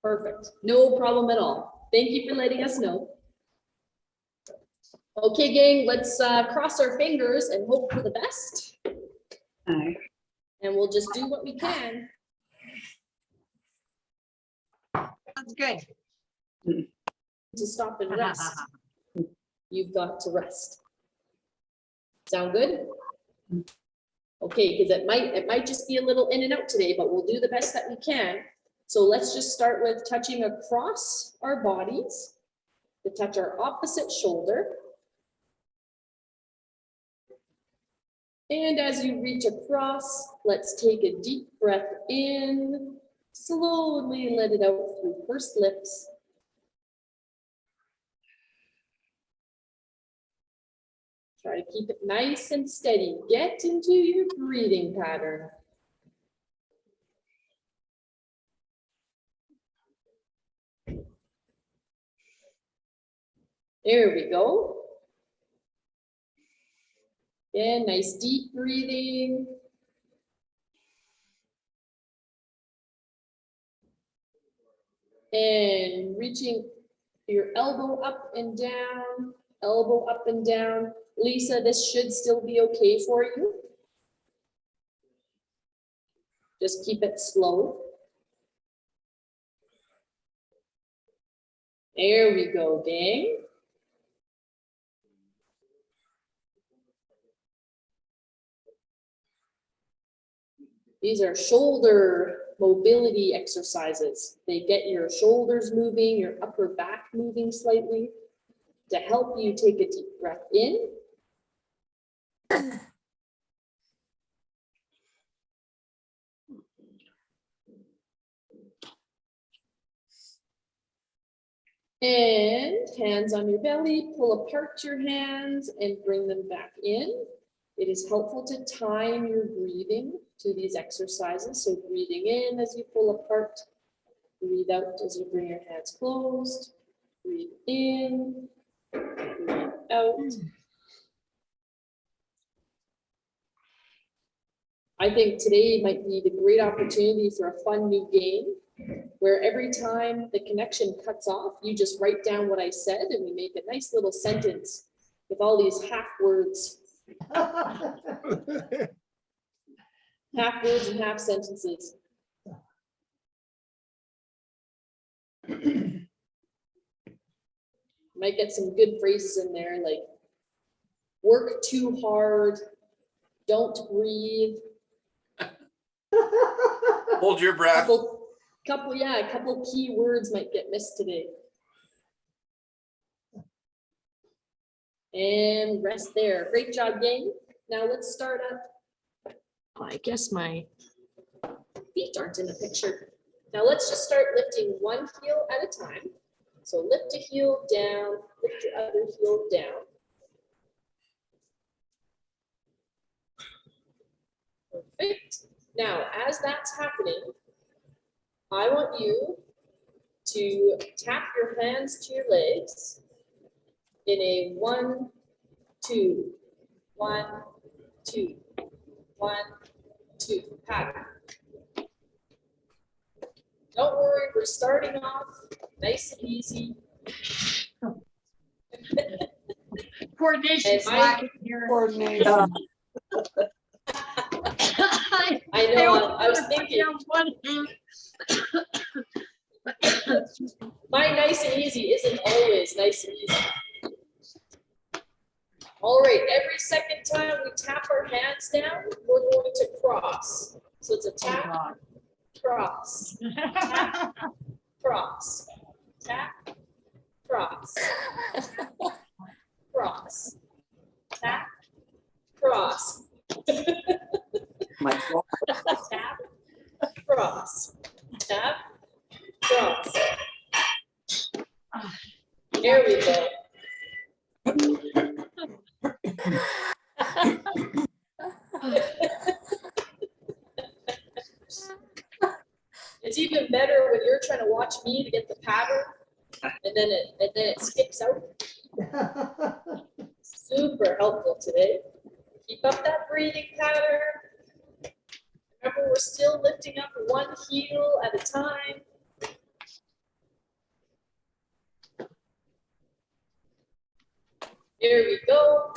Perfect. No problem at all. Thank you for letting us know. Okay, gang, let's cross our fingers and hope for the best. Aye. And we'll just do what we can. That's good. To stop and rest. You've got to rest. Sound good? Okay, because it might just be a little in and out today, but we'll do the best that we can. So let's just start with touching across our bodies to touch our opposite shoulder. And as you reach across, let's take a deep breath in. Slowly let it out through first lips. Try to keep it nice and steady. Get into your breathing pattern. There we go. Yeah, nice deep breathing. And reaching your elbow up and down, elbow up and down. Lisa, this should still be okay for you. Just keep it slow. There we go, gang. These are shoulder mobility exercises. They get your shoulders moving, your upper back moving slightly to help you take a deep breath in. And hands on your belly, pull apart your hands and bring them back in. It is helpful to time your breathing to these exercises. So breathing in as you pull apart, breathe out as you bring your hands closed, breathe in, breathe out. I think today might be the great opportunity for a fun new game where every time the connection cuts off, you just write down what I said and we make a nice little sentence with all these half words. Half words and half sentences. Might get some good phrases in there like work too hard, don't breathe. Hold your breath. A couple key words might get missed today. And rest there. Great job, gang. Now let's start up. I guess my feet aren't in the picture. Now let's just start lifting one heel at a time. So lift a heel down, lift your other heel down. Perfect. Now, as that's happening, I want you to tap your hands to your legs in a 1, 2, 1, 2, 1, 2 pattern. Don't worry, we're starting off nice and easy. Coordination slack here. Coordination. I know, I was thinking. My nice and easy isn't always nice and easy. All right, every second time we tap our hands down, we're going to cross. So it's a tap, cross, tap, cross, tap, cross, cross, tap, cross. My fault. Tap, cross, tap, cross. There we go. It's even better when you're trying to watch me to get the pattern, and then it skips out. Super helpful today. Keep up that breathing pattern. Remember, we're still lifting up one heel at a time. There we go.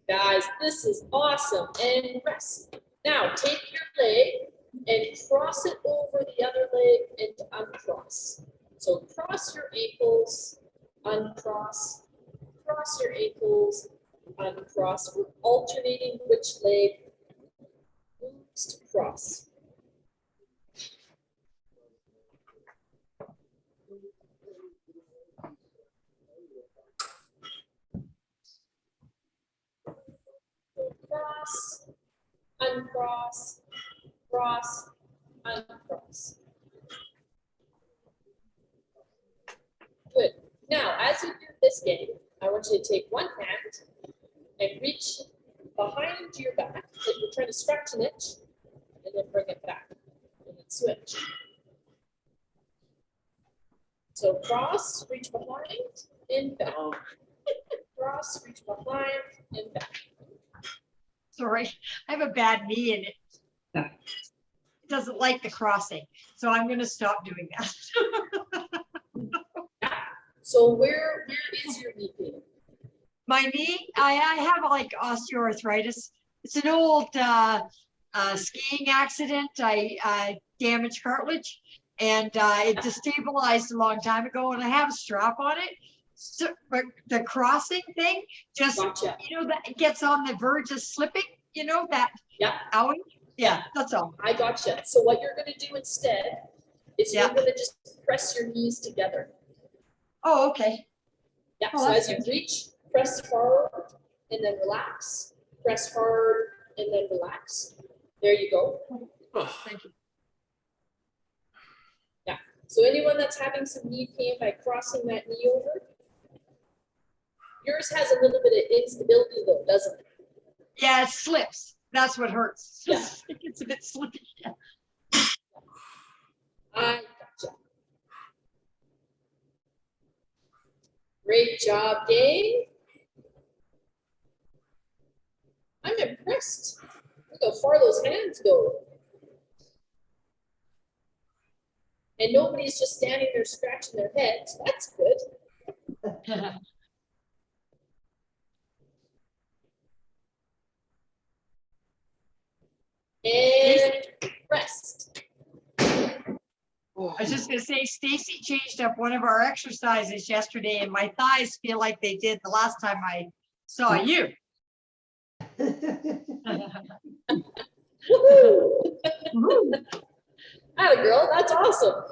Guys, this is awesome. And rest. Now take your leg and cross it over the other leg and uncross. So cross your ankles, uncross, cross your ankles, uncross. We're alternating which leg moves to cross. So cross, uncross, cross, uncross. Good. Now, as you do this game, I want you to take one hand and reach behind your back, like you're trying to scratch an itch, and then bring it back, and then switch. So cross, reach behind, and back. Cross, reach behind, and back. Sorry, I have a bad knee and it doesn't like the crossing. So I'm gonna stop doing that. So where is your knee pain? My knee, I have like osteoarthritis. It's an old skiing accident. I damaged cartilage and it destabilized a long time ago and I have a strap on it. So, but the crossing thing just, Gotcha. you know, that it gets on the verge of slipping, you know, that Yeah. owie. Yeah, that's all. I gotcha. So what you're gonna do instead is you're Yeah. gonna just press your knees together. Oh, okay. Yeah, Oh, so that's as you good. reach, press hard and then relax. Press hard and then relax. There you go. Thank you. Yeah. So anyone that's having some knee pain by crossing that knee over, yours has a little bit of instability though, doesn't it? Yeah, it slips. That's what hurts. Yeah. It's a bit slippy. I gotcha. Great job, gang. I'm impressed. Look how far those hands go. And nobody's just standing there scratching their heads. That's good. And rest. I was just gonna say, Stacy changed up one of our exercises yesterday and my thighs feel like they did the last time I saw you. Woohoo! Atta girl, that's awesome.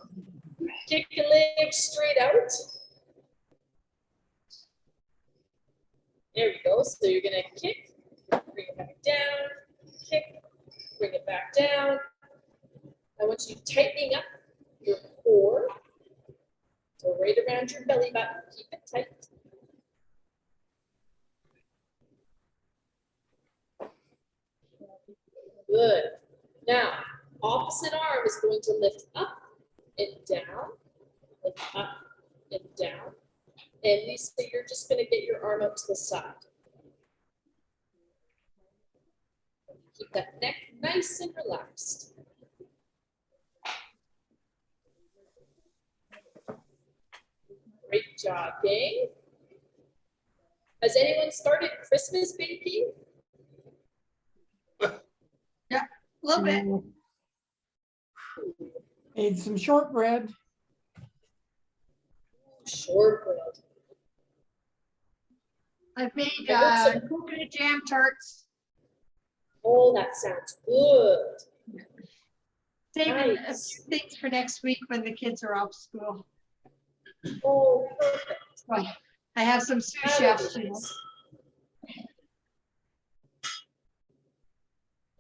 Kick your legs straight out. There we go. So you're gonna kick, bring it back down, kick, bring it back down. I want you tightening up your core. So right around your belly button, keep it tight. Good. Now, opposite arm is going to lift up and down, lift up and down. And Lisa, you're just going to get your arm up to the side. Keep that neck nice and relaxed. Great job, gang. Has anyone started Christmas baking? A little bit. Made some shortbread. Shortbread. I've made I heard coconut jam tarts. Oh, that sounds good. Saving a Nice. few things for next week when the kids are off school. Oh, perfect. Right. I have some sous That chefs. would be You know. nice.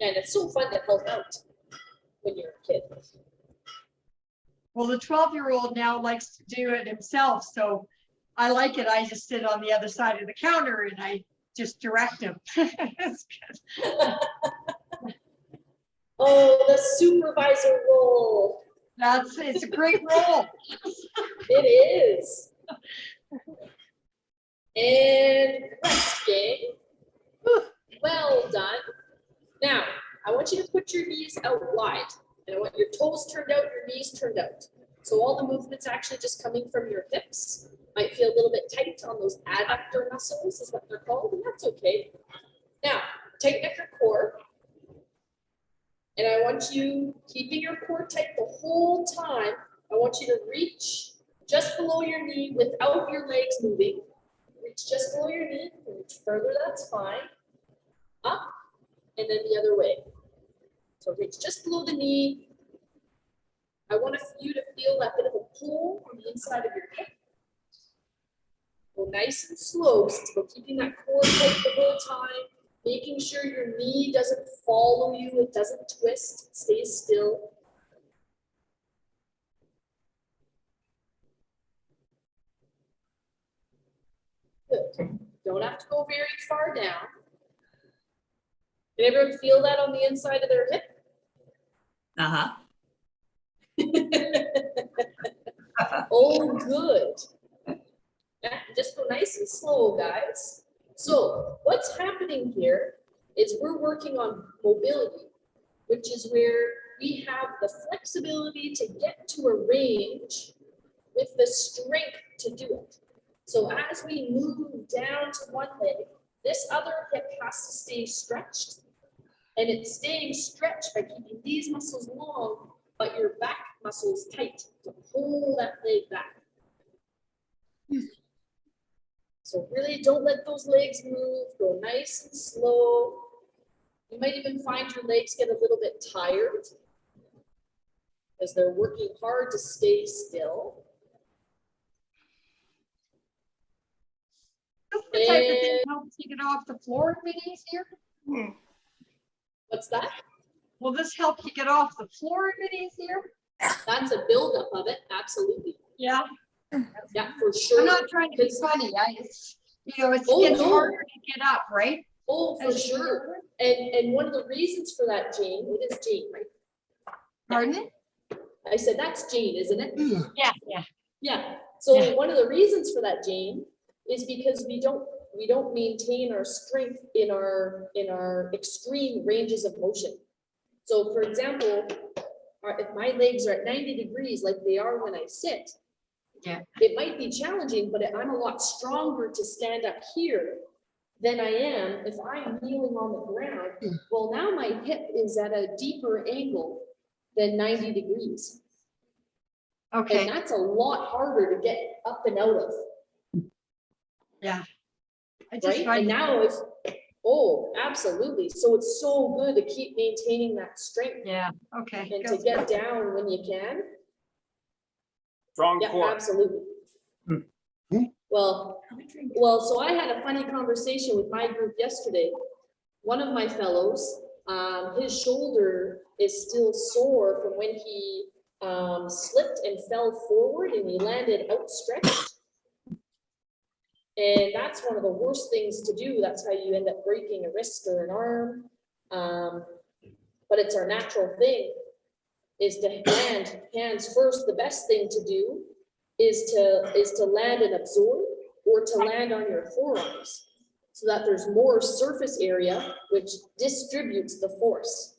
And it's so fun to help out when you're a kid. Well, the 12-year-old now likes to do it himself, so I like it. I just sit on the other side of the counter and I just direct him. It's good. Oh, the supervisor role. It's a great role. It is. And rest, gang. Well done. Now, I want you to put your knees out wide. And I want your toes turned out, your knees turned out. So all the movement's actually just coming from your hips. Might feel a little bit tight on those adductor muscles is what they're called, and that's okay. Now, tighten up your core. And I want you, keeping your core tight the whole time, I want you to reach just below your knee without your legs moving. Reach just below your knee, reach further, that's fine. Up, and then the other way. So reach just below the knee. I want you to feel that bit of a pull on the inside of your hip. Go nice and slow, so keeping that core tight the whole time, making sure your knee doesn't follow you, it doesn't twist, it stays still. Good. Don't have to go very far down. Can everyone feel that on the inside of their hip? Uh-huh. Oh, good. Yeah, just go nice and slow, guys. So what's happening here is we're working on mobility, which is where we have the flexibility to get to a range with the strength to do it. So as we move down to one leg, this other hip has to stay stretched. And it's staying stretched by keeping these muscles long, but your back muscles tight to pull that leg back. So really don't let those legs move, go nice and slow. You might even find your legs get a little bit tired because they're working hard to stay still. This is the type of thing that helps you get off the floor a bit easier. What's that? Will this help you get off the floor a bit easier? That's a buildup of it, absolutely. Yeah. Yeah, for sure. I'm not trying to be funny. It's Oh, it's no. harder to get up, right? Oh, for As you sure. learn. And one of the reasons for that, Jane, it is Jane, right? Pardon? I said, that's Jane, isn't it? Yeah, yeah. Yeah. So Yeah. one of the reasons for that, Jane, is because we don't maintain our strength in our extreme ranges of motion. So for example, if my legs are at 90 degrees like they are when I sit, Yeah. it might be challenging, but I'm a lot stronger to stand up here than I am if I'm kneeling on the ground. Well, now my hip is at a deeper angle than 90 degrees. Okay. And that's a lot harder to get up and out of, Yeah. I just right? find And now if, oh, absolutely. So it's so good to keep maintaining that strength yeah. Okay. and Go. to get down when you can. Strong Yeah, core. absolutely. Well, so I had a funny conversation with my group yesterday. One of my fellows, his shoulder is still sore from when he slipped and fell forward and he landed outstretched. And that's one of the worst things to do. That's how you end up breaking a wrist or an arm. But it's our natural thing is to land hands first. The best thing to do is to land and absorb or to land on your forearms so that there's more surface area which distributes the force.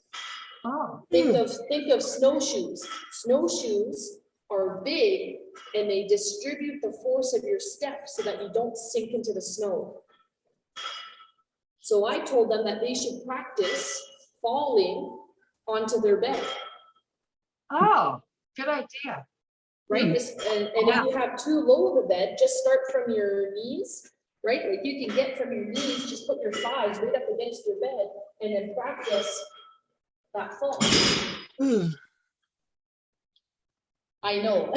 Oh. Think of snowshoes. Snowshoes are big and they distribute the force of your steps so that you don't sink into the snow. So I told them that they should practice falling onto their bed. Oh, good idea. Right? And if you have too low of a bed, just start from your knees, right? Like you can get from your knees, just put your thighs right up against your bed and then practice that fall. I know,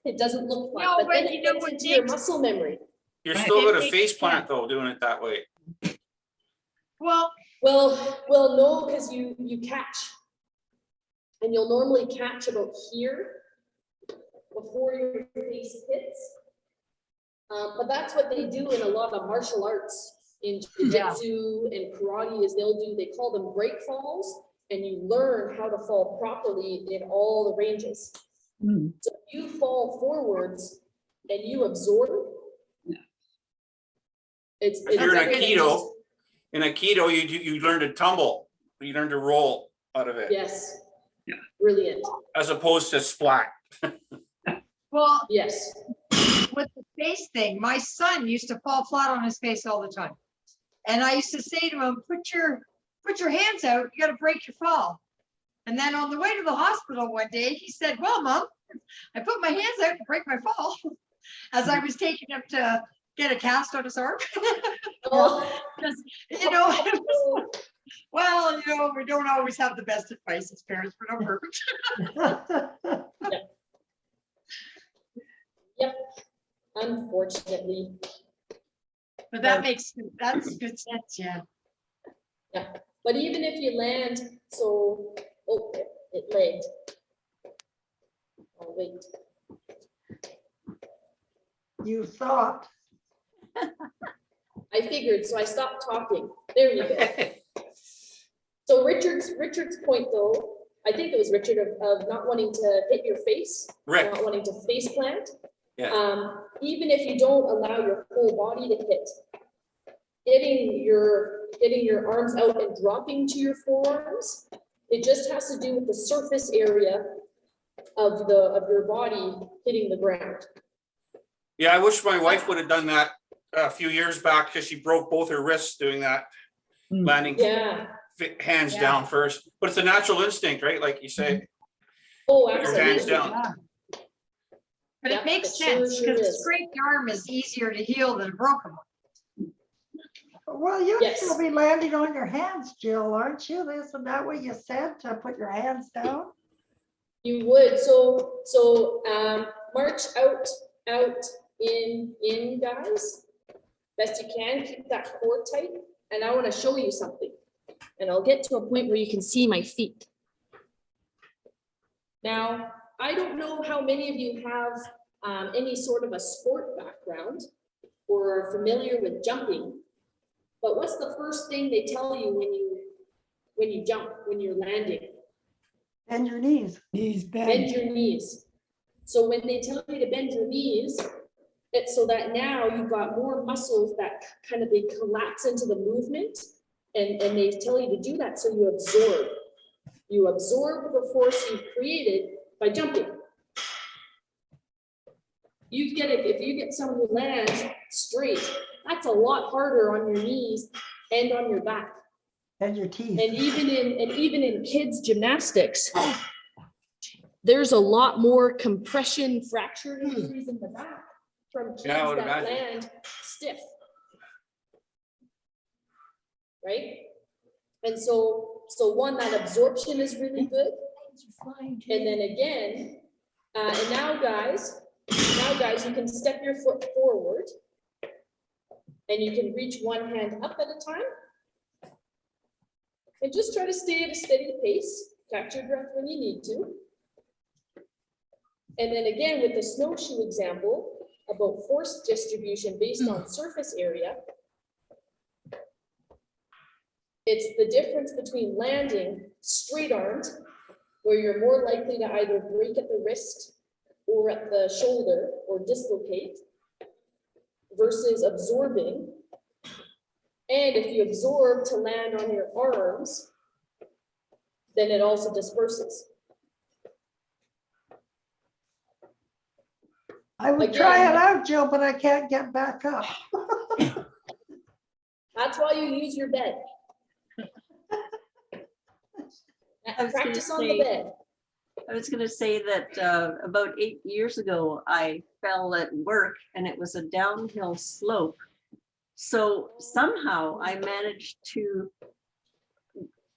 it doesn't look fun, No, but then but it you know gets what, into your Nick? muscle memory. You're Right. still gonna It- face yeah. plant though, doing it that way. Well, Well, no, because you catch. And you'll normally catch about here before your face hits. But that's what they do in a lot of martial arts. In jiu-jitsu and karate is they call them break falls, and you learn how to fall properly in all the ranges. Mm. So if you fall forwards and you absorb. It's If you're in everything Aikido, you learn to tumble, you learn to roll out of it, Yes. Yeah. Brilliant. as opposed to splat. Well, Yes. with the face thing, my son used to fall flat on his face all the time. And I used to say to him, put your hands out, you gotta break your fall. And then on the way to the hospital one day, he said, well, Mom, I put my hands out to break my fall as I was taking him to get a cast on his arm. Oh. Because, you know, it was, well, you know, we don't always have the best advice as parents, we're not perfect. Yep. Unfortunately. But that's good sense, yeah. Yeah. But even if you land, so, oh, it lagged. Oh, wait. You thought. I figured, so I stopped talking. There you go. So Richard's point though, I think it was Richard of not wanting to hit your face, Rick, not wanting to face plant. Yeah. Even if you don't allow your whole body to hit, getting your arms out and dropping to your forearms, it just has to do with the surface area of your body hitting the ground. yeah, I wish my wife would have done that a few years back because she broke both her wrists doing that, landing Yeah. hands Yeah. down first. But it's a natural instinct, right? Like you say, Oh, put your hands absolutely. down. But Yeah, it makes it sure sense because a is. scraped arm is easier to heal than a broken one. Well, you'd Yes. still be landing on your hands, Jill, aren't you? Isn't that what you said, to put your hands down? You would, so march out, in, guys. Best you can, keep that core tight. And I want to show you something. And I'll get to a point where you can see my feet. Now, I don't know how many of you have any sort of a sport background or are familiar with jumping, but what's the first thing they tell you when you jump, when you're landing? Bend your knees. Knees Bend bent. your knees. So when they tell you to bend your knees, it's so that now you've got more muscles that kind of they collapse into the movement, and they tell you to do that so you absorb. You absorb the force you've created by jumping. If you get someone who lands straight, that's a lot harder on your knees and on your back. And your teeth. And even in kids gymnastics, there's a lot more compression fracture injuries in the back from kids Yeah, I would that imagine. land stiff. Right? And so one, that absorption is really good. And then again, and now guys, you can step your foot forward and you can reach one hand up at a time. And just try to stay at a steady pace. Catch your breath when you need to. And then again, with the snowshoe example about force distribution based on surface area, it's the difference between landing straight armed, where you're more likely to either break at the wrist or at the shoulder or dislocate, versus absorbing. And if you absorb to land on your arms, then it also disperses. I would try it out, Jill, but I can't get back up. That's why you use your bed. I was gonna Practice on the say- bed. I was gonna say that about 8 years ago, I fell at work and it was a downhill slope. So somehow I managed to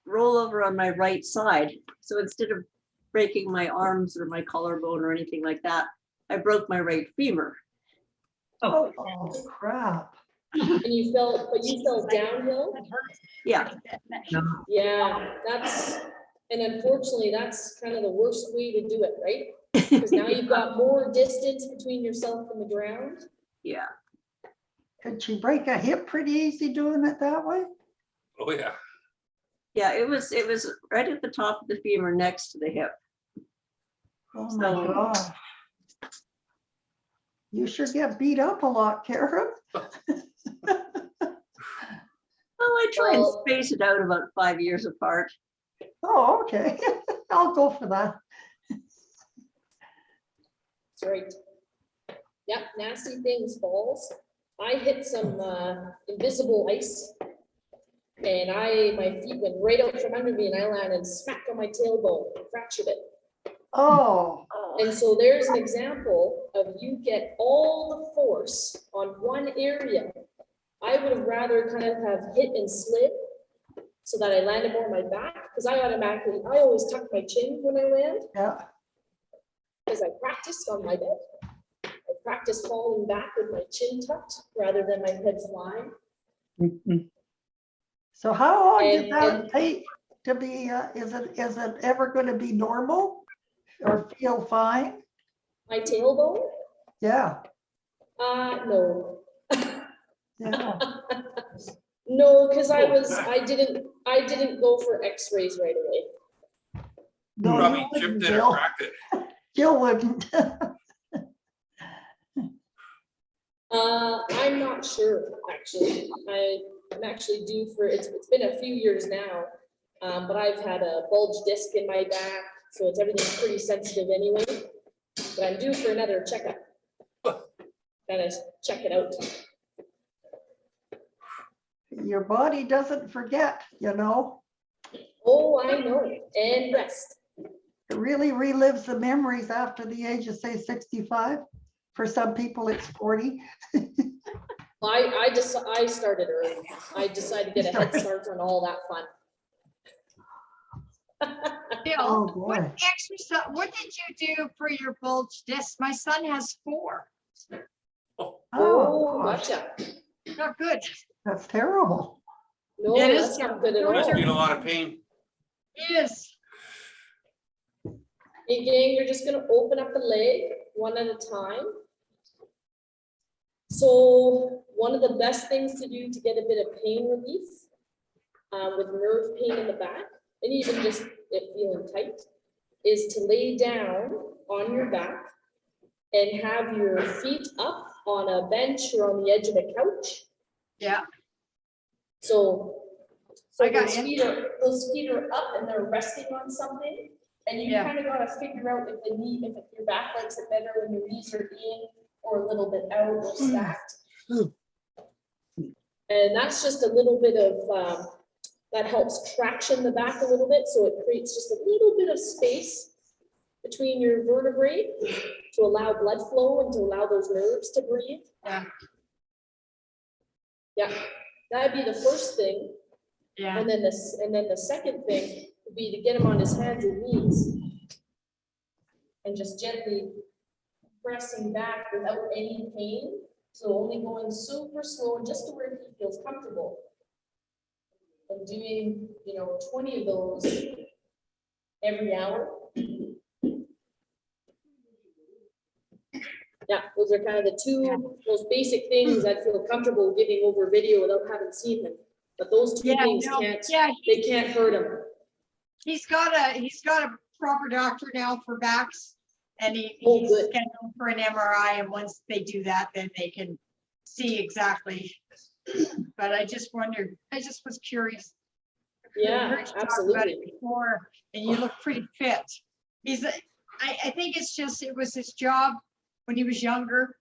roll over on my right side. So instead of breaking my arms or my collarbone or anything like that, I broke my right femur. Oh, crap. And you fell downhill? Yeah, Yeah, and unfortunately, that's kind of the worst way to do it, right? Because now you've got more distance between yourself and the ground. yeah. Could you break a hip pretty easy doing it that way? Oh, yeah. Yeah, it was right at the top of the femur next to the hip. Oh my So- God. You sure get beat up a lot, Karen. Well, I try and Well- space it out about 5 years apart. Oh, okay. I'll go for that. That's right. Yep, nasty things, falls. I hit some invisible ice. And my feet went right out from under me and I landed and smacked on my tailbone, and fractured it. Oh, And so there's an example of you get all the force on one area. I would have rather kind of have hit and slid so that I landed more on my back, because I always tuck my chin when I land, yeah. because I practiced on my bed. I practiced falling back with my chin tucked rather than my head flying. So how long does And- that take to be, is it ever going to be normal or feel fine? My tailbone? Yeah, No. yeah. No, because I didn't go for x-rays right away. No, you Probably wouldn't, chipped it or Jill. cracked it. Jill wouldn't. I'm not sure, actually. I'm actually due for, it's been a few years now, but I've had a bulge disc in my back, so everything's pretty sensitive anyway. But I'm due for another checkup. Gotta check it out. Your body doesn't forget, you know. Oh, I know, and rest. It really relives the memories after the age of, say, 65. For some people, it's 40. I started early. I decided to get a head start on all that fun. Bill, Oh, what boy. exercise, what did you do for your bulge disc? My son has 4. Oh, gosh, gotcha. Not good. that's terrible. No, It is that's not good at terrible. Must all. be in a lot of pain. Yes. Again, you're just gonna open up the leg one at a time. So one of the best things to do to get a bit of pain relief with nerve pain in the back, and even just it feeling tight, is to lay down on your back and have your feet up on a bench or on the edge of a couch. Yeah. So I got those feet are up and they're resting on something. And you Yeah. kind of got to figure out if your back likes it better when your knees are in or a little bit out or stacked. And that's just a little bit of, that helps traction the back a little bit. So it creates just a little bit of space between your vertebrae to allow blood flow and to allow those nerves to breathe. Yeah. Yeah, that'd be the first thing. Yeah. And then the second thing would be to get him on his hands and knees and just gently pressing back without any pain. So only going super slow and just to where he feels comfortable. And doing, 20 of those every hour. Yeah, those are kind of the two most basic things I feel comfortable giving over video without having seen them. But those two Yeah, things no, can't, yeah, they can't hurt him. he's got a proper doctor now for backs, and Oh, he's good. scheduled for an MRI, and once they do that, then they can see exactly. But I just wondered, I just was curious. I Yeah, heard you talk about absolutely. it before, and you look pretty fit. I think it's just, it was his job when he was younger,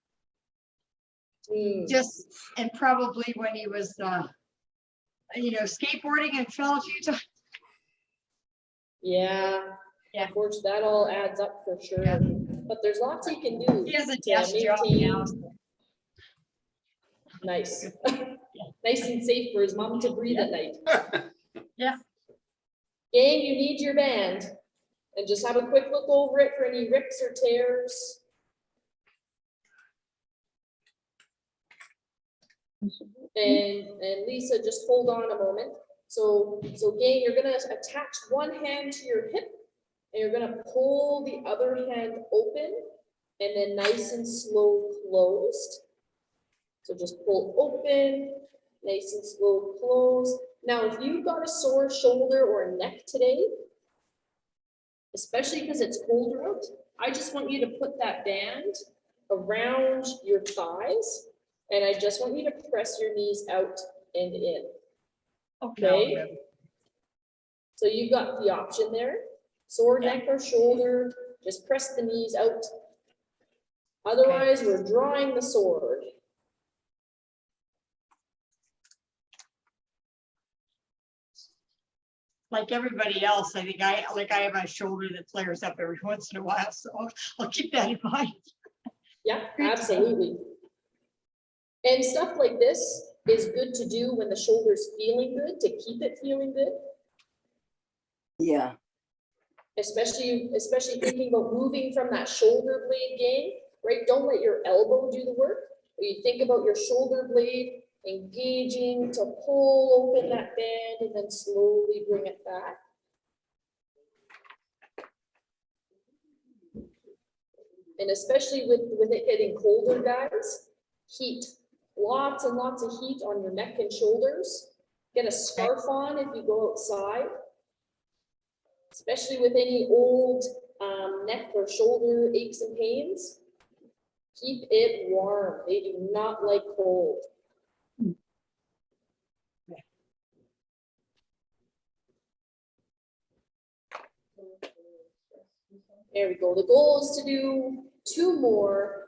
and probably when he was, skateboarding and fell a few times. Yeah. Yeah. Unfortunately, that all adds up for sure. Yeah. But there's lots you can do. He has a to desk job maintain- now. Nice. Nice and safe for his mom to breathe at night. Yeah. Gang, you need your band. And just have a quick look over it for any rips or tears. And Lisa, just hold on a moment. So gang, you're gonna attach one hand to your hip and you're gonna pull the other hand open and then nice and slow closed. So just pull open, nice and slow close. Now, if you've got a sore shoulder or a neck today, especially because it's colder out, I just want you to put that band around your thighs. And I just want you to press your knees out and in. Okay. So you've got the option there. Sore neck or shoulder, just press the knees out. Otherwise, we're drawing the sword. Like everybody else, I think I have a shoulder that flares up every once in a while, so I'll keep that in mind. Yeah, absolutely. And stuff like this is good to do when the shoulder's feeling good, to keep it feeling good. Yeah, Especially thinking about moving from that shoulder blade game, right? Don't let your elbow do the work. You think about your shoulder blade engaging to pull open that band and then slowly bring it back. And especially with it getting colder, guys, heat, lots and lots of heat on your neck and shoulders. Get a scarf on if you go outside. Especially with any old neck or shoulder aches and pains, keep it warm. They do not like cold. There we go. The goal is to do 2 more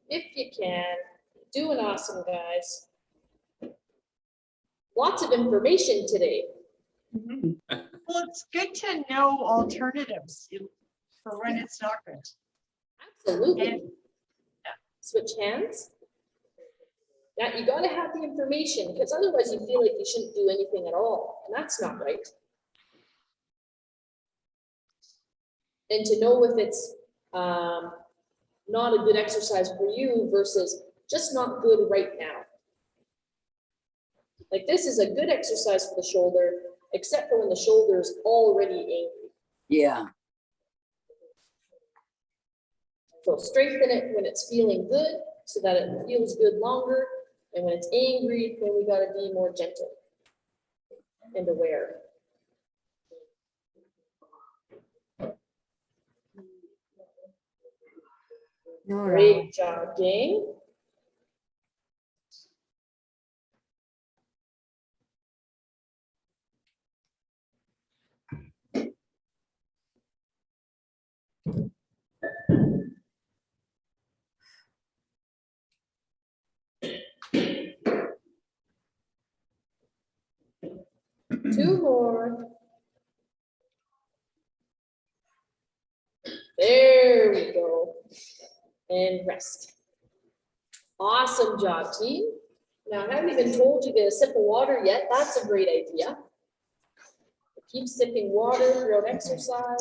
if you can. Doing awesome, guys. Lots of information today. Well, it's good to know alternatives for when it's not good. Absolutely. And- Switch hands. Now you gotta have the information because otherwise you feel like you shouldn't do anything at all, and that's not right. And to know if it's not a good exercise for you versus just not good right now. Like this is a good exercise for the shoulder, except for when the shoulder is already angry. yeah. So strengthen it when it's feeling good so that it feels good longer. And when it's angry, then we gotta be more gentle and aware. Great job, gang. Two more. There we go. And rest. Awesome job, team. Now, I haven't even told you to get a sip of water yet. That's a great idea. Keep sipping water throughout exercise.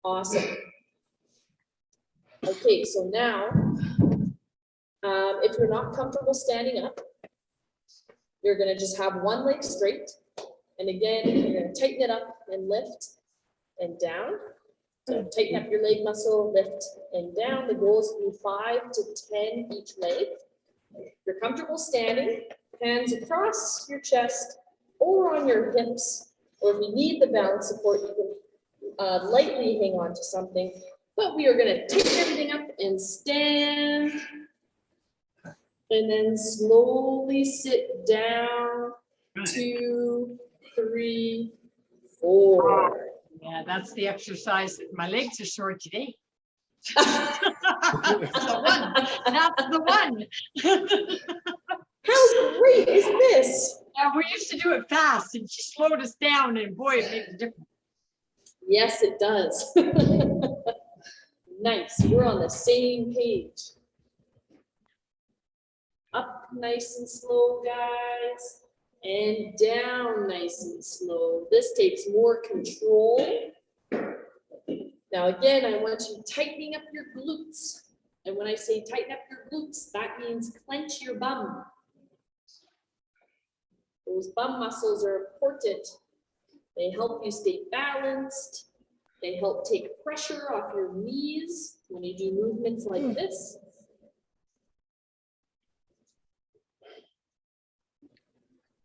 Awesome. Okay, so now, if you're not comfortable standing up, you're gonna just have one leg straight. And again, you're gonna tighten it up and lift and down. So tighten up your leg muscle, lift and down. The goal is to do 5 to 10 each leg. If you're comfortable standing, hands across your chest or on your hips, or if you need the balance support, you can lightly hang on to something. But we are gonna take everything up and stand. And then slowly sit down. 2, 3, 4. Yeah, that's the exercise. My legs are sore today. That's the one. That's the one. How great is this? Yeah, we used to do it fast and she slowed us down and boy, it made a difference. Yes, it does. Nice, we're on the same page. Up nice and slow, guys, and down nice and slow. This takes more control. Now again, I want you tightening up your glutes. And when I say tighten up your glutes, that means clench your bum. Those bum muscles are important. They help you stay balanced. They help take pressure off your knees when you do movements like this.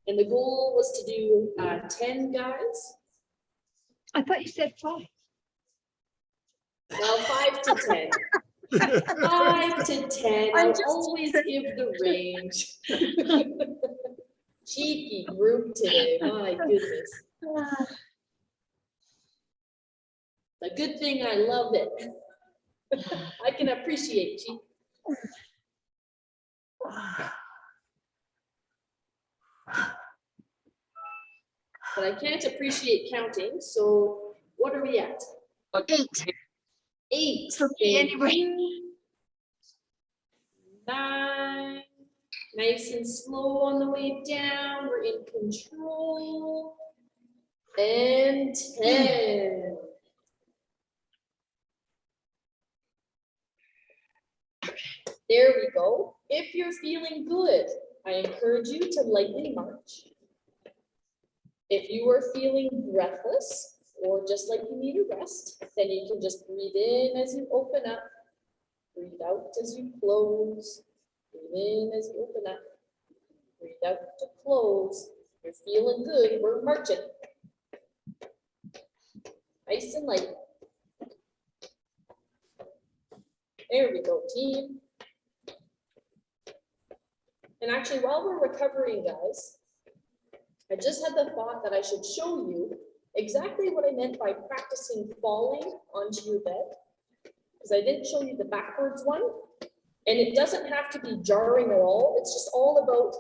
And the goal was to do 10 guys. I thought you said 5. Well, 5 to 10. 5 to 10. I'll always give the range. Cheeky group today, my goodness. A good thing I love it. I can appreciate you. But I can't appreciate counting, so what are we at? 8. 8. For me, Thank anyway. you. 9. Nice and slow on the way down. We're in control. And 10. There we go. If you're feeling good, I encourage you to lightly march. If you are feeling breathless or just like you need a rest, then you can just breathe in as you open up, breathe out as you close, breathe in as you open up, breathe out to close. You're feeling good, we're marching. Nice and light. There we go, team. And actually, while we're recovering, guys, I just had the thought that I should show you exactly what I meant by practicing falling onto your bed, because I didn't show you the backwards one, and it doesn't have to be jarring at all. It's just all about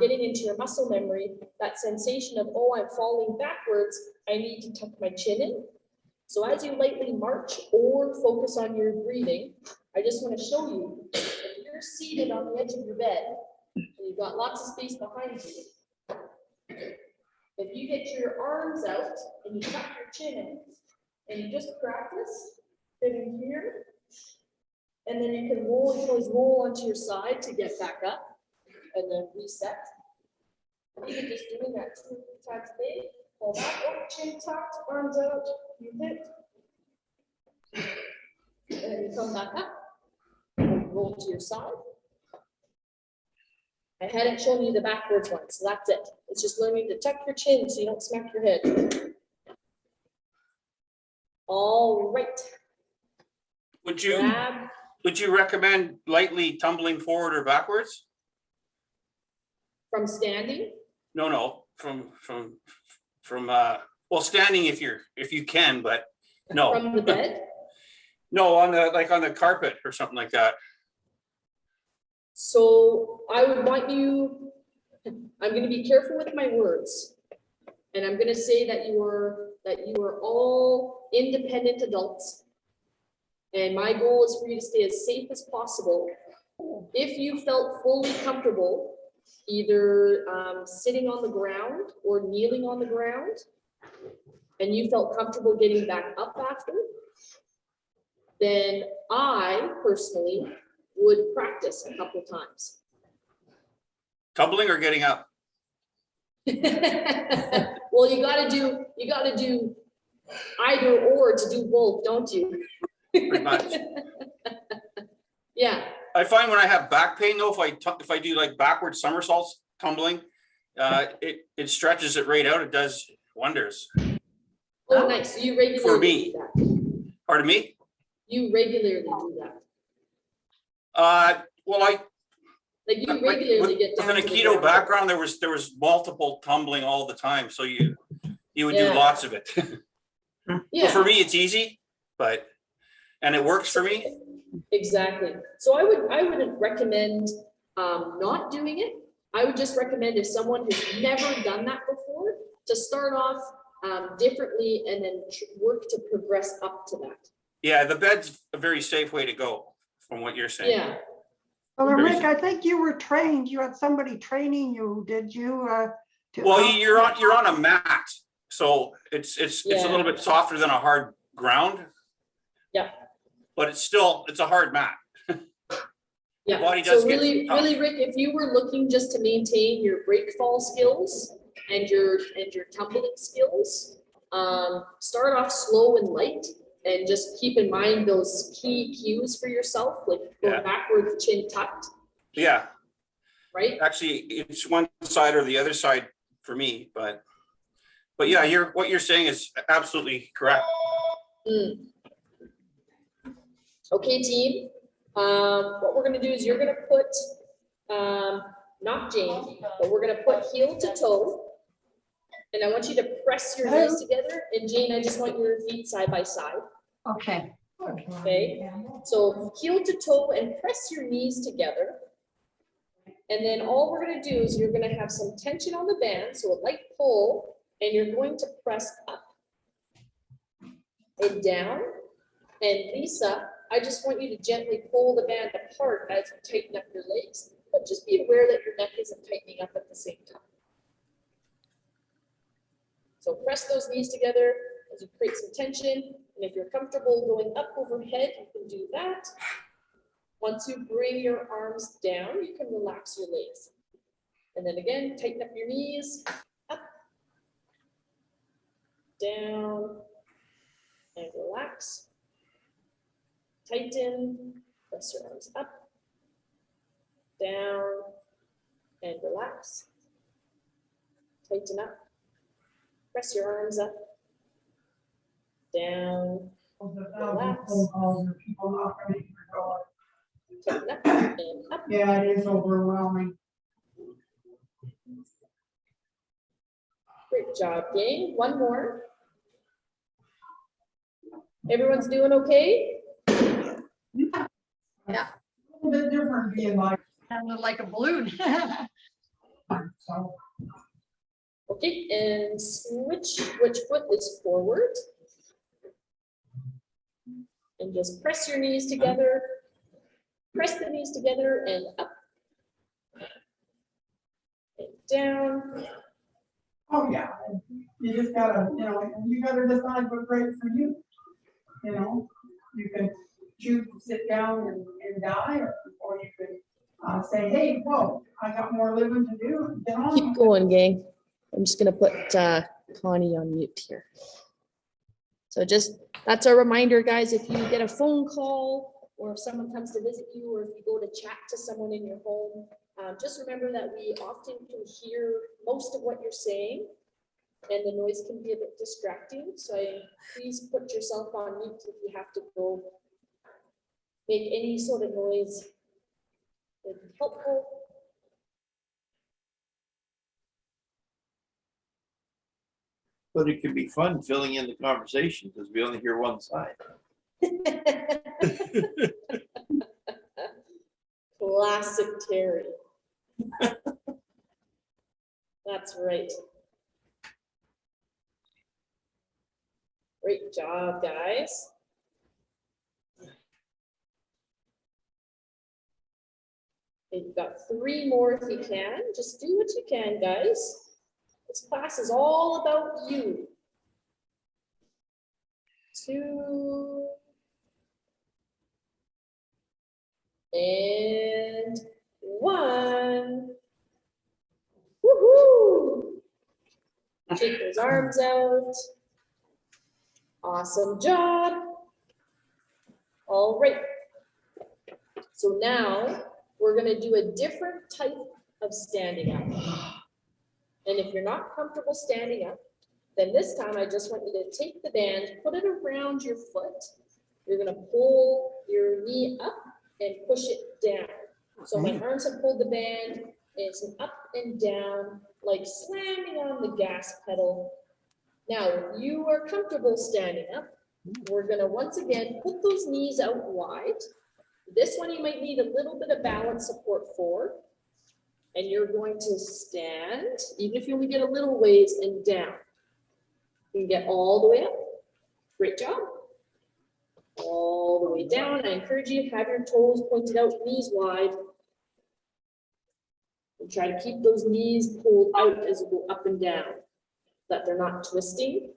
getting into your muscle memory, that sensation of, oh, I'm falling backwards, I need to tuck my chin in. So as you lightly march or focus on your breathing, I just want to show you, if you're seated on the edge of your bed, and you've got lots of space behind you, if you get your arms out and you tuck your chin in, and you just practice sitting here, and then you can roll, you can always roll onto your side to get back up, and then reset. Even just doing that 2 times a day, pull back, oh, chin tucked, arms out, you hit, and then you come back up, roll to your side. I hadn't shown you the backwards one, so that's it. It's just learning to tuck your chin so you don't smack your head. All right. Would you Grab. would you recommend lightly tumbling forward or backwards? From standing? No, from well, standing if you can, but no. From the bed? No, on the carpet or something like that. So I would want you, I'm going to be careful with my words. And I'm going to say that you are all independent adults. And my goal is for you to stay as safe as possible. If you felt fully comfortable, either sitting on the ground or kneeling on the ground, and you felt comfortable getting back up after, then I personally would practice a couple times. Tumbling or getting up? Well, you gotta do either or to do both, don't you? Pretty much. Yeah. I find when I have back pain though, if I do like backward somersaults tumbling, it stretches it right out. It does wonders. Oh, nice. So you regularly For me. do that. Pardon me? You regularly do that. Well, Like you regularly get down with an to the Aikido ground. background, there was multiple tumbling all the time, so you would do Yeah. lots of it. Yeah. So for me, it's easy, and it works for me. Exactly. So I wouldn't recommend not doing it. I would just recommend if someone has never done that before to start off differently and then work to progress up to that. Yeah, the bed's a very safe way to go, from what you're saying. Yeah. Well, Rick, I think you were trained. You had somebody training you, did you? Well, you're on a mat, so it's a Yeah. little bit softer than a hard ground. Yeah. But it's a hard mat. Yeah. body does So get really, tough. really, Rick, if you were looking just to maintain your break fall skills and your tumbling skills, start off slow and light and just keep in mind those key cues for yourself, like go Yeah. backwards, chin tucked, Yeah, right? actually, it's one side or the other side for me, but yeah, what you're saying is absolutely correct. Mm. Okay, team. What we're gonna do is you're gonna put not Jane, but we're gonna put heel to toe. And I want you to press your knees together, and Jane, I just want your feet side by side, Okay. okay? So heel to toe and press your knees together. And then all we're gonna do is you're gonna have some tension on the band, so a light pull, and you're going to press up and down. And Lisa, I just want you to gently pull the band apart as you tighten up your legs, but just be aware that your neck isn't tightening up at the same time. So press those knees together as you create some tension. And if you're comfortable going up overhead, you can do that. Once you bring your arms down, you can relax your legs. And then again, tighten up your knees, up, down, and relax. Tighten, press your arms up, down, and relax. Tighten up, press your arms up, down, relax. Tighten up and up. Yeah, it is overwhelming. Great job, gang. One more. Everyone's doing okay? A little bit different being like, Sounded like a balloon. so. Okay, and switch, which foot is forward? And just press your knees together. Press the knees together and up. And down. Oh, yeah, you just gotta, you gotta decide what's right for you. You can choose to sit down and die, or you could say, hey, whoa, I got more living to do. Get on. Keep going, gang. I'm just gonna put Connie on mute here. So just, that's a reminder, guys, if you get a phone call or if someone comes to visit you, or if you go to chat to someone in your home, just remember that we often can hear most of what you're saying, and the noise can be a bit distracting. So please put yourself on mute if you have to go make any sort of noise. It'd be helpful. But it can be fun filling in the conversation because we only hear one side. Classic Terry. That's right. Great job, guys. Okay, you've got 3 more if you can. Just do what you can, guys. This class is all about you. 2. And 1. Woohoo! Take those arms out. Awesome job. All right. So now we're going to do a different type of standing up. And if you're not comfortable standing up, then this time I just want you to take the band, put it around your foot. You're going to pull your knee up and push it down. So my arms have pulled the band. It's an up and down, like slamming on the gas pedal. Now, if you are comfortable standing up, we're going to once again put those knees out wide. This one you might need a little bit of balance support for. And you're going to stand, even if you only get a little ways, and down. You can get all the way up. Great job. All the way down. I encourage you to have your toes pointed out, knees wide. And try to keep those knees pulled out as you go up and down, that they're not twisting.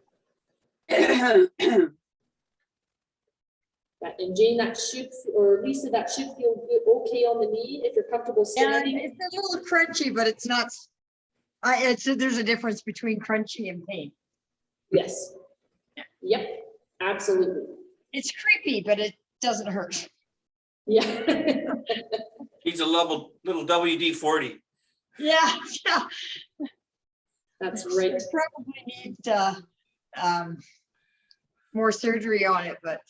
And Jane, that should, or Lisa, that should feel good, okay on the knee if you're comfortable Yeah, standing. it's a little crunchy, but it's not. There's a difference between crunchy and pain. Yes. Yep, absolutely. It's creepy, but it doesn't hurt. Yeah. He's a little WD-40. Yeah, yeah. That's right. Probably need more surgery on it, but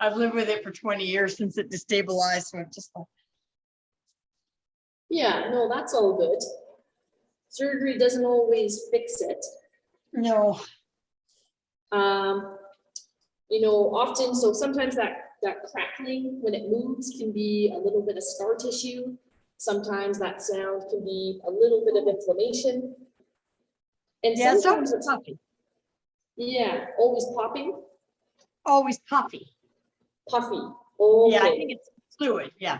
I've lived with it for 20 years since it destabilized. So I'm just like, Yeah, no, that's all good. Surgery doesn't always fix it. No, You know, often, so sometimes that crackling when it moves can be a little bit of scar tissue. Sometimes that sound can be a little bit of inflammation. And yeah, sometimes so it's, puffy, yeah, always popping, always puffy. puffy. Yeah, I Okay, think it's fluid, yeah.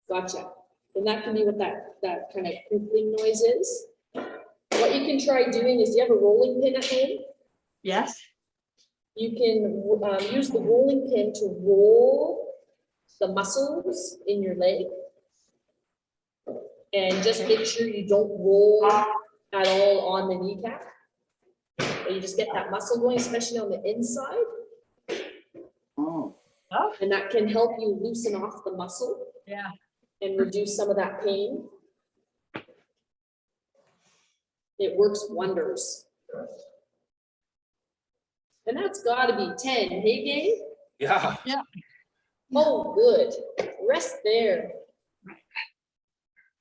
gotcha. And that can be what that kind of crinkling noise is. What you can try doing is, do you have a rolling pin at home? Yes, You can use the rolling pin to roll the muscles in your leg. And just make sure you don't roll at all on the kneecap. But you just get that muscle going, especially on the inside. Oh, oh, And that can help you loosen off the muscle yeah, and reduce some of that pain. It works wonders. And that's gotta be 10, hey gang? Yeah, Oh, good. Rest there.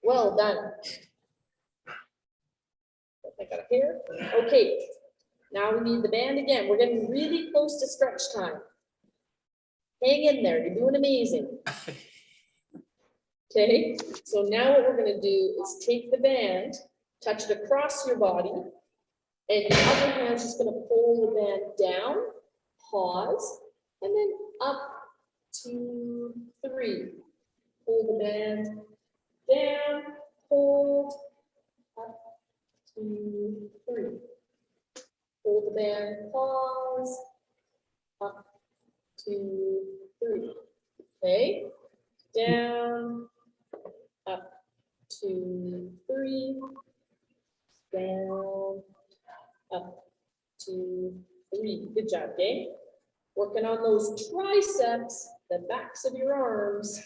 Well done. I got here. Okay. Now we need the band again. We're getting really close to stretch time. Hang in there. You're doing amazing. Okay. So now what we're going to do is take the band, touch it across your body, and your other hand's just going to pull the band down, pause, and then up, 2, 3. Pull the band down, hold, up, 2, 3. Hold the band, pause, up, 2, 3. Okay, down, up, 2, 3, down, up, 2, 3. Good job, gang. Working on those triceps, the backs of your arms.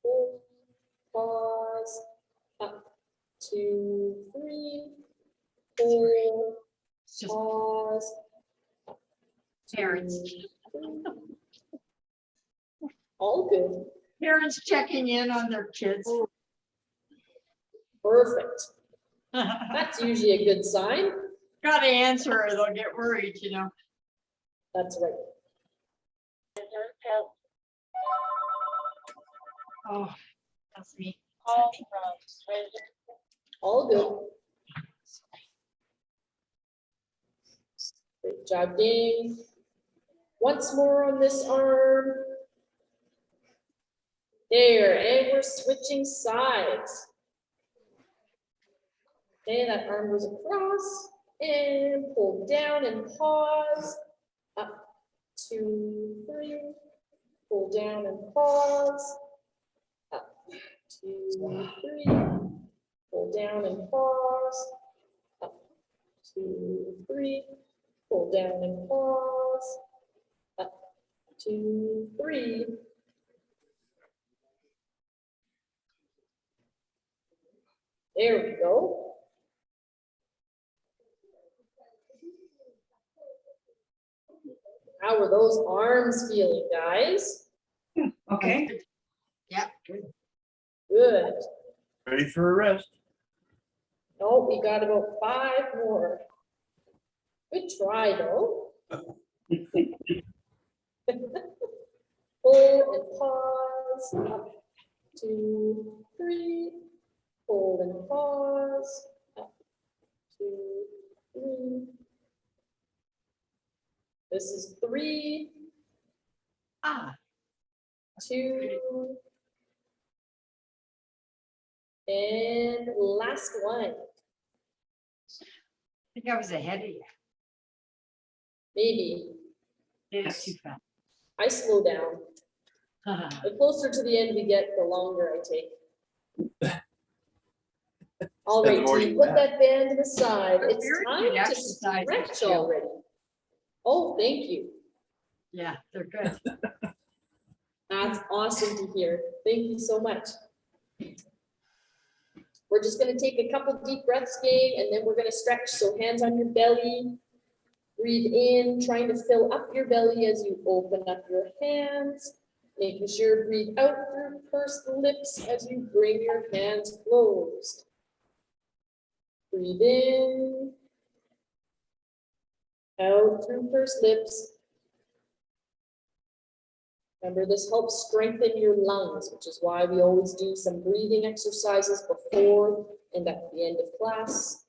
Hold, pause, up, 2, 3, hold, it's just pause. parents, 2, 3. All good, parents checking in on their kids. perfect. That's usually a good sign. Gotta answer or they'll get worried, you know. That's right. Oh, that's me. All good. Great job, gang. Once more on this arm. There, and we're switching sides. Okay, that arm goes across and pull down and pause. Up, 2, 3. Pull down and pause. Up, 2, 3. Pull down and pause. Up, 2, 3. Pull down and pause. Up, 2, 3. There we go. How are those arms feeling, guys? Okay. Yeah, good. Good. Ready for a rest? Oh, we got about 5 more. Good try, though. Pull and pause. Up, 2, 3. Pull and pause. Up, 2, 3. This is 3, Ah, 2. And last one. I think I was ahead of you. Maybe. Did it too fast. I slow down. The closer to the end we get, the longer I take. All And the right, more team, you put laugh. that band aside. That's It's very time good to exercise, stretch Michelle. already. Oh, thank you. Yeah, they're good. That's awesome to hear. Thank you so much. We're just gonna take a couple deep breaths, gang, and then we're gonna stretch. So hands on your belly. Breathe in, trying to fill up your belly as you open up your hands. Making sure breathe out through pursed lips as you bring your hands closed. Breathe in. Out through pursed lips. Remember, this helps strengthen your lungs, which is why we always do some breathing exercises before and at the end of class.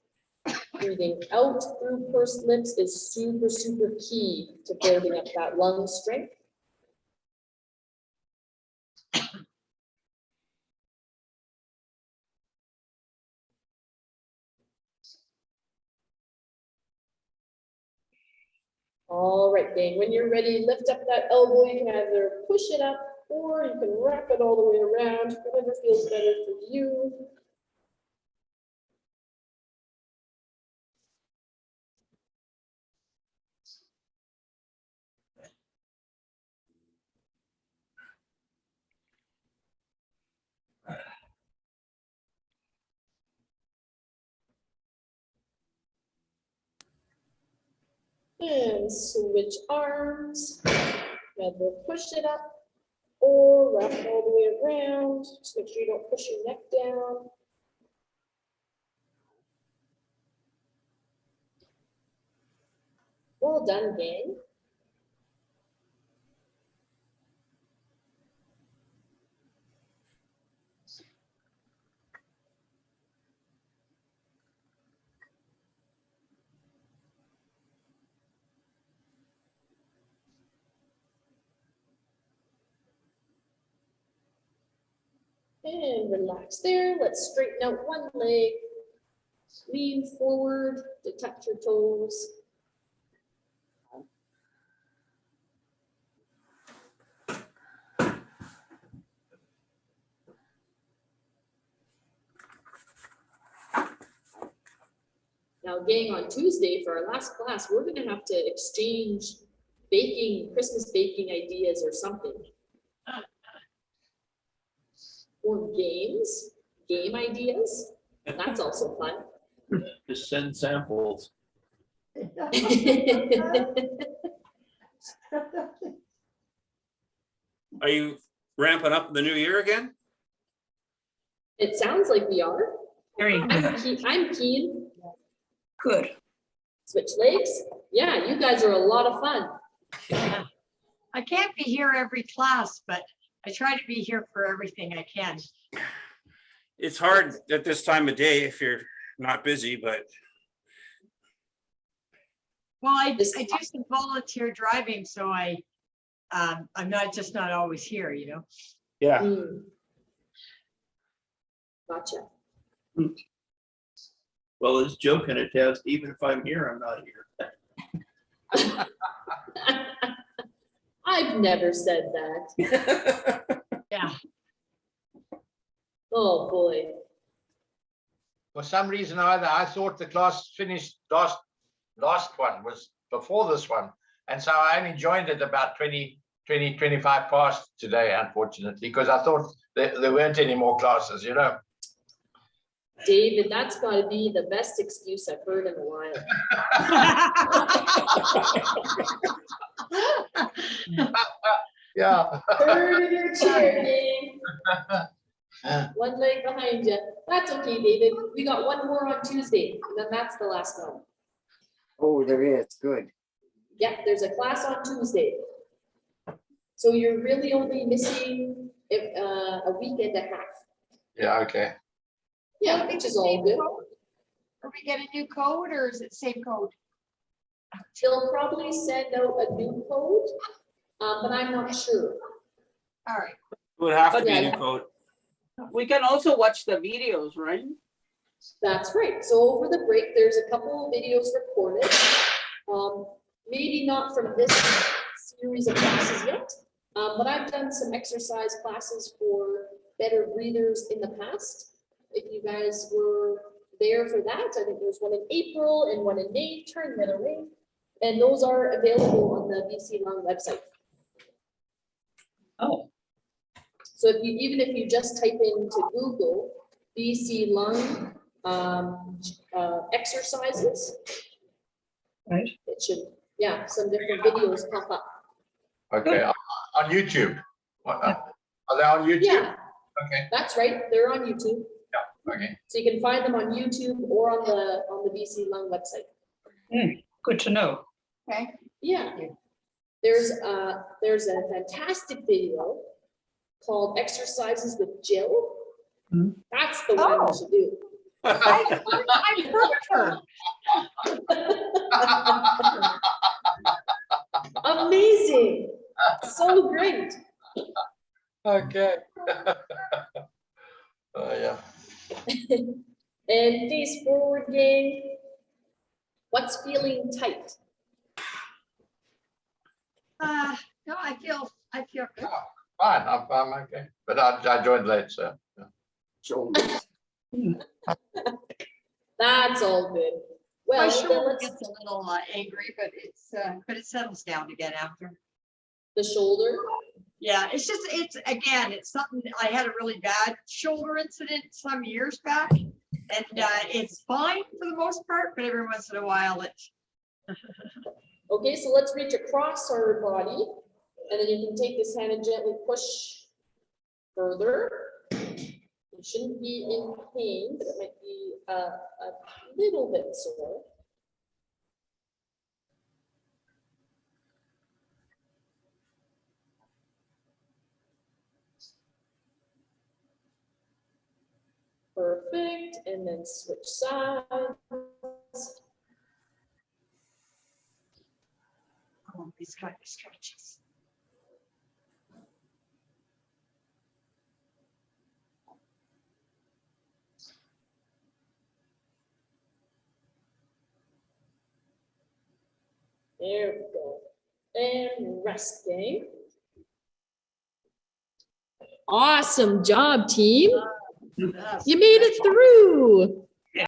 Breathing out through pursed lips is super, super key to building up that lung strength. All right, gang, when you're ready, lift up that elbow. You can either push it up or you can wrap it all the way around, whatever feels better for you. And switch arms. Either push it up or wrap it all the way around. Just make sure you don't push your neck down. Well done, gang. And relax there. Let's straighten out one leg. Lean forward to touch your toes. Now, gang, on Tuesday for our last class, we're going to have to exchange baking, Christmas baking ideas or something. Or games, game ideas. That's also fun. Just send samples. Are you ramping up the new year again? It sounds like we are. Very good. I'm keen. Good. Switch legs. Yeah, you guys are a lot of fun. I can't be here every class, but I try to be here for everything I can. It's hard at this time of day if you're not busy, but Well, I do some volunteer driving, so I'm not always here, you know. yeah. Mm. Gotcha. Well, as Joe can attest, even if I'm here, I'm not here. I've never said that. Yeah. Oh, boy. For some reason or other, I thought the class finished last one was before this one. And so I only joined it about 25 past today, unfortunately, because I thought there weren't any more classes, you know. David, that's got to be the best excuse I've heard in a while. Yeah. Third in your chair, Dave. One leg behind you. That's okay, David. We got one more on Tuesday, and then that's the last one. Oh, there is, good. Yep, there's a class on Tuesday. So you're really only missing a week and a half. Yeah, okay. Yeah, which is all good. Or we get a new code, or is it same code? They'll probably send out a new code, but I'm not sure. All right. It would have to be a Yeah. new code. We can also watch the videos, right? That's right. So over the break, there's a couple of videos recorded. Maybe not from this series of classes yet, but I've done some exercise classes for better breathers in the past. If you guys were there for that, I think there's one in April and one in May. Turn the other way. And those are available on the BC Lung website. Oh. So even if you just type into Google BC Lung exercises, Right. it should yeah, some different videos pop up. Okay, on YouTube. Are they on YouTube? Yeah, Okay, that's right. They're on YouTube. okay. So you can find them on YouTube or on the BC Lung website. Good to know. Okay. Yeah. There's a fantastic video called Exercises with Jill. That's the one we should do. I've heard of her. Amazing. So great. Okay. Yeah. And face forward, gang. What's feeling tight? No, I feel good. Fine, I'm okay. But I joined late, so. Yeah. Shoulders. That's all good. My Well, then shoulder let's, gets a little angry, but it settles down again after. the shoulder. Yeah, it's again, it's something, I had a really bad shoulder incident some years back. And it's fine for the most part, but every once in a while Okay, so let's reach across our body, and then you can take this hand and gently push further. You shouldn't be in pain, but it might be a little bit sore. Perfect, and then switch sides. Oh, these kind of stretches. There we go. And resting. Awesome job, team. You made it through.